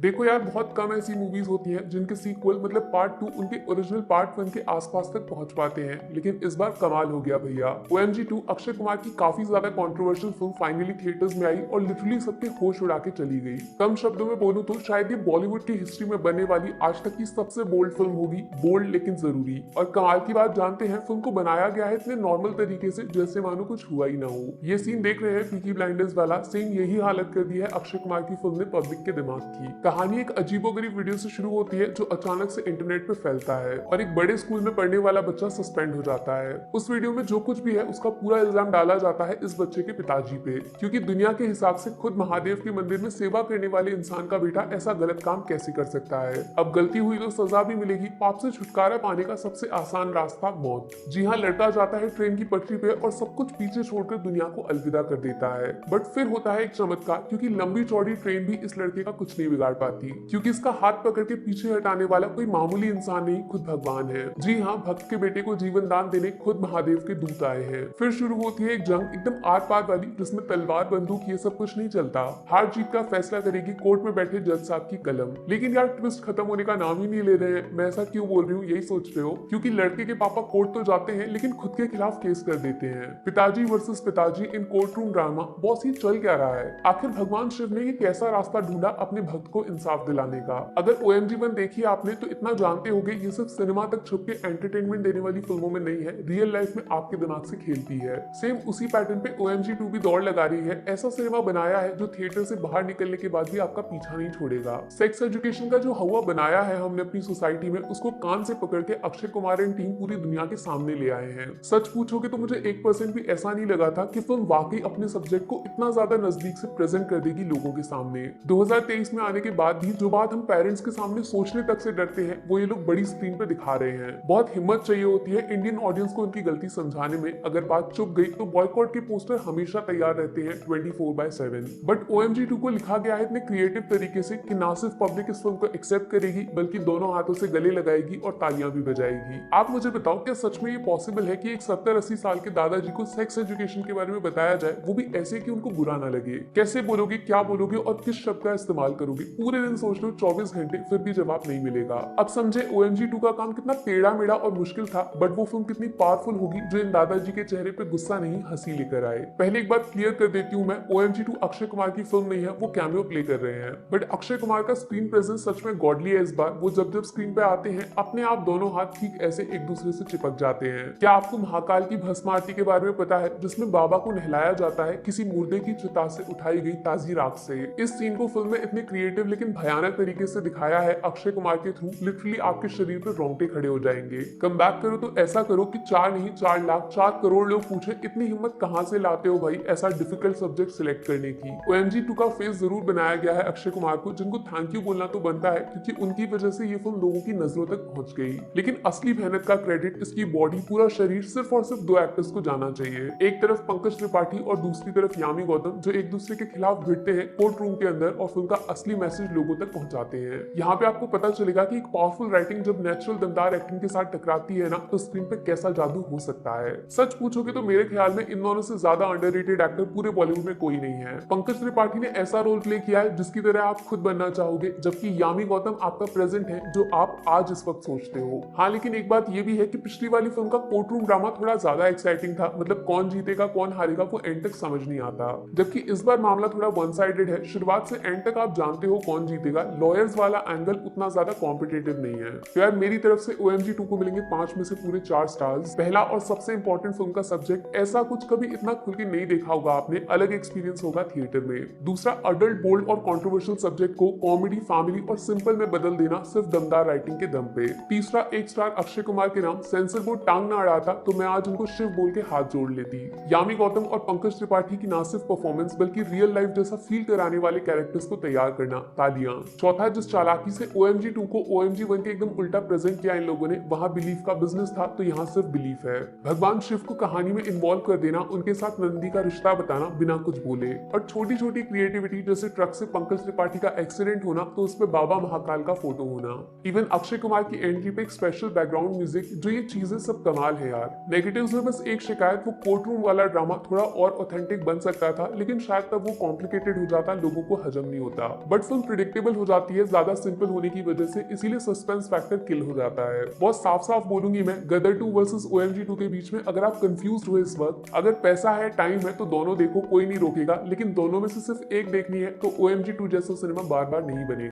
देखो यार, बहुत कम ऐसी मूवीज होती हैं जिनके सीक्वल मतलब पार्ट 2 उनके ओरिजिनल पार्ट 1 के आसपास तक पहुंच पाते हैं, लेकिन इस बार कमाल हो गया भैया। OMG 2 अक्षय कुमार की काफी ज्यादा कंट्रोवर्शियल फिल्म फाइनली थिएटर्स में आई और लिटरली सबके होश उड़ा के चली गई। कम शब्दों में बोलूं तो शायद ये बॉलीवुड की हिस्ट्री में बनने वाली आज तक की सबसे बोल्ड फिल्म होगी, बोल्ड लेकिन जरूरी। और कमाल की बात जानते हैं, फिल्म को बनाया गया है इतने नॉर्मल तरीके से जैसे मानो कुछ हुआ ही ना हो। ये सीन देख रहे हैं पीकी ब्लाइंडर्स वाला, सेम यही हालत कर दी है अक्षय कुमार की फिल्म ने पब्लिक के दिमाग की। कहानी एक अजीबोगरीब वीडियो से शुरू होती है जो अचानक से इंटरनेट पे फैलता है और एक बड़े स्कूल में पढ़ने वाला बच्चा सस्पेंड हो जाता है। उस वीडियो में जो कुछ भी है उसका पूरा इल्जाम डाला जाता है इस बच्चे के पिताजी पे, क्योंकि दुनिया के हिसाब से खुद महादेव के मंदिर में सेवा करने वाले इंसान का बेटा ऐसा गलत काम कैसे कर सकता है। अब गलती हुई तो सजा भी मिलेगी, पाप से छुटकारा पाने का सबसे आसान रास्ता मौत। जी हाँ, लड़का जाता है ट्रेन की पटरी पे और सब कुछ पीछे छोड़कर दुनिया को अलविदा कर देता है। बट फिर होता है एक चमत्कार, क्योंकि लंबी चौड़ी ट्रेन भी इस लड़के का कुछ नहीं बिगाड़ पाती, क्योंकि इसका हाथ पकड़ के पीछे हटाने वाला कोई मामूली इंसान नहीं, खुद भगवान है। जी हाँ, भक्त के बेटे को जीवन दान देने खुद महादेव के दूत आए हैं। फिर शुरू होती है एक जंग एकदम आर पार वाली, जिसमें तलवार बंदूक ये सब कुछ नहीं चलता। हार जीत का फैसला करेगी कोर्ट में बैठे जज साहब की कलम। लेकिन यार, ट्विस्ट खत्म होने का नाम ही नहीं ले रहे हैं। मैं ऐसा क्यों बोल रही हूँ यही सोच रहे हो, क्योंकि लड़के के पापा कोर्ट तो जाते हैं लेकिन खुद के खिलाफ केस कर देते हैं। पिताजी वर्सेस पिताजी in court room drama. Boss ये चल क्या रहा है? आखिर भगवान शिव ने ये कैसा रास्ता ढूंढा अपने भक्त को इंसाफ दिलाने का? अगर OMG 1 देखी आपने तो इतना जानते होंगे ये सिर्फ सिनेमा तक छुप के एंटरटेनमेंट देने वाली फिल्मों में नहीं है, रियल लाइफ में आपके दिमाग से खेलती है। सेम उसी पैटर्न पे OMG 2 भी दौड़ लगा रही है। ऐसा सिनेमा बनाया है जो थिएटर से बाहर निकलने के बाद भी आपका पीछा नहीं छोड़ेगा। सेक्स एजुकेशन का जो हवा बनाया है हमने अपनी सोसाइटी में, उसको कान से पकड़ के अक्षय कुमार एंड टीम पूरी दुनिया के सामने ले आए हैं। सच पूछोगे तो मुझे 1% भी ऐसा नहीं लगा था कि फिल्म वाकई अपने सब्जेक्ट को इतना ज्यादा नजदीक से प्रेजेंट कर देगी लोगों के सामने। 2023 में आने के बाद भी जो बात हम पेरेंट्स के सामने सोचने तक से डरते हैं, वो ये लोग बड़ी स्क्रीन पे दिखा रहे हैं। बहुत हिम्मत चाहिए होती है इंडियन ऑडियंस को उनकी गलती समझाने में। अगर बात चुप गई तो बॉयकॉट के पोस्टर हमेशा तैयार रहते हैं 24/7। बट OMG 2 को लिखा गया है इतने क्रिएटिव तरीके से कि ना सिर्फ पब्लिक इस फिल्म को एक्सेप्ट करेगी, बल्कि दोनों हाथों से गले लगाएगी और तालियां भी बजाएगी। आप मुझे बताओ, क्या सच में ये पॉसिबल है कि एक 70-80 साल के दादाजी को सेक्स एजुकेशन के बारे में बताया जाए, वो भी ऐसे कि उनको बुरा ना लगे? कैसे बोलोगे, क्या बोलोगे और किस शब्द का इस्तेमाल करोगे? पूरे दिन सोच लो, 24 घंटे, फिर भी जवाब नहीं मिलेगा। अब समझे OMG 2 का काम कितना टेढ़ा मेढ़ा और मुश्किल था, बट वो फिल्म कितनी पावरफुल होगी जो इन दादाजी के चेहरे पे गुस्सा नहीं हंसी लेकर आए। पहले एक बात क्लियर कर देती हूँ मैं, OMG 2 अक्षय कुमार की फिल्म नहीं है, वो कैमियो प्ले कर रहे हैं। बट अक्षय कुमार का स्क्रीन प्रेजेंस सच में गॉडली है इस बार। वो जब जब स्क्रीन पे आते हैं अपने आप दोनों हाथ ठीक ऐसे एक दूसरे से चिपक जाते हैं। क्या आपको महाकाल की भस्म आरती के बारे में पता है, जिसमें बाबा को नहलाया जाता है किसी मुर्दे की चिता से उठाई गई ताजी राख से? इस सीन को फिल्म में इतने क्रिएटिव लेकिन भयानक तरीके से दिखाया है अक्षय कुमार के थ्रू, लिटरली आपके शरीर पर रोंगटे खड़े हो जाएंगे। कम बैक करो तो ऐसा करो कि 4 नहीं 4 लाख 4 करोड़ लोग पूछे इतनी हिम्मत कहां से लाते हो भाई ऐसा डिफिकल्ट सब्जेक्ट सिलेक्ट करने की। OMG 2 का फेस जरूर बनाया गया है अक्षय कुमार को, जिनको थैंक यू बोलना तो बनता है, क्योंकि उनकी वजह से ये फिल्म लोगों की नजरों तक पहुंच गई। लेकिन असली मेहनत का क्रेडिट, इसकी बॉडी, पूरा शरीर सिर्फ और सिर्फ 2 एक्टर्स को जाना चाहिए। एक तरफ पंकज त्रिपाठी और दूसरी तरफ यामी गौतम, जो एक दूसरे के खिलाफ भिड़ते हैं कोर्ट रूम के अंदर और फिल्म का असली मैसेज लोगों तक पहुंचाते हैं। यहाँ पे आपको पता चलेगा कि एक पावरफुल राइटिंग जब नेचुरल दमदार एक्टिंग के साथ टकराती है ना, तो स्क्रीन पे कैसा जादू हो सकता है। सच पूछोगे तो मेरे ख्याल में इन दोनों से ज्यादा अंडररेटेड एक्टर पूरे बॉलीवुड में कोई नहीं है। पंकज त्रिपाठी ने ऐसा रोल प्ले किया है जिसकी तरह आप खुद बनना चाहोगे, जबकि यामी गौतम आपका प्रेजेंट है जो आप आज इस वक्त सोचते हो। हाँ, लेकिन एक बात ये भी है कि पिछली वाली फिल्म का कोर्ट रूम ड्रामा थोड़ा ज्यादा एक्साइटिंग था, मतलब कौन जीतेगा कौन हारेगा वो एंड तक समझ नहीं आता। जबकि इस बार मामला थोड़ा वन साइडेड है, शुरुआत से एंड तक आप जानते हो कौन जीतेगा। लॉयर्स वाला एंगल उतना ज्यादा कॉम्पिटेटिव नहीं है। तो यार मेरी तरफ से OMG 2 को मिलेंगे 5 में से पूरे 4 स्टार्स। पहला और सबसे इंपॉर्टेंट फिल्म का सब्जेक्ट, ऐसा कुछ कभी इतना खुल के नहीं देखा होगा आपने, अलग एक्सपीरियंस होगा थिएटर में। दूसरा, अडल्ट, बोल्ड और कंट्रोवर्शियल सब्जेक्ट को कॉमेडी, फैमिली और सिंपल में बदल देना सिर्फ दमदार राइटिंग के दम पे। तीसरा, 1 स्टार अक्षय कुमार के नाम सेंसर बोर्ड टांग ना अड़ाता तो मैं आज उनको शिव बोल के हाथ जोड़ लेती। यामी गौतम और पंकज त्रिपाठी की ना सिर्फ परफॉर्मेंस बल्कि रियल लाइफ जैसा फील कराने वाले कैरेक्टर्स को तैयार करना, तालियां। चौथा, जिस चालाकी से OMG 2 को OMG 1 के एकदम उल्टा प्रेजेंट किया इन लोगों ने, वहां बिलीफ का बिजनेस था तो यहाँ सिर्फ बिलीफ है। भगवान शिव को कहानी में इन्वॉल्व कर देना, उनके साथ नंदी का रिश्ता बताना बिना कुछ बोले, और छोटी छोटी क्रिएटिविटी जैसे ट्रक से पंकज त्रिपाठी का एक्सीडेंट होना तो उस पर बाबा महाकाल का फोटो होना, इवन अक्षय कुमार की एंट्री पे एक स्पेशल बैकग्राउंड म्यूजिक, जो ये चीजें सब कमाल है यार। नेगेटिव्स में बस एक शिकायत, वो कोर्ट रूम वाला ड्रामा थोड़ा और ऑथेंटिक बन सकता था, लेकिन शायद तब वो कॉम्प्लिकेटेड हो जाता, लोगों को हजम नहीं होता। बट फिल्म प्रिडिक्टेबल हो जाती है ज्यादा सिंपल होने की वजह से, इसीलिए सस्पेंस फैक्टर किल हो जाता है। बहुत साफ साफ बोलूंगी मैं, गदर 2 वर्सेस OMG 2 के बीच में अगर आप कंफ्यूज हुए इस वक्त, अगर पैसा है टाइम है तो दोनों देखो, कोई नहीं रोकेगा, लेकिन दोनों में से सिर्फ एक देखनी है तो OMG 2 जैसा सिनेमा बार बार नहीं बनेगा।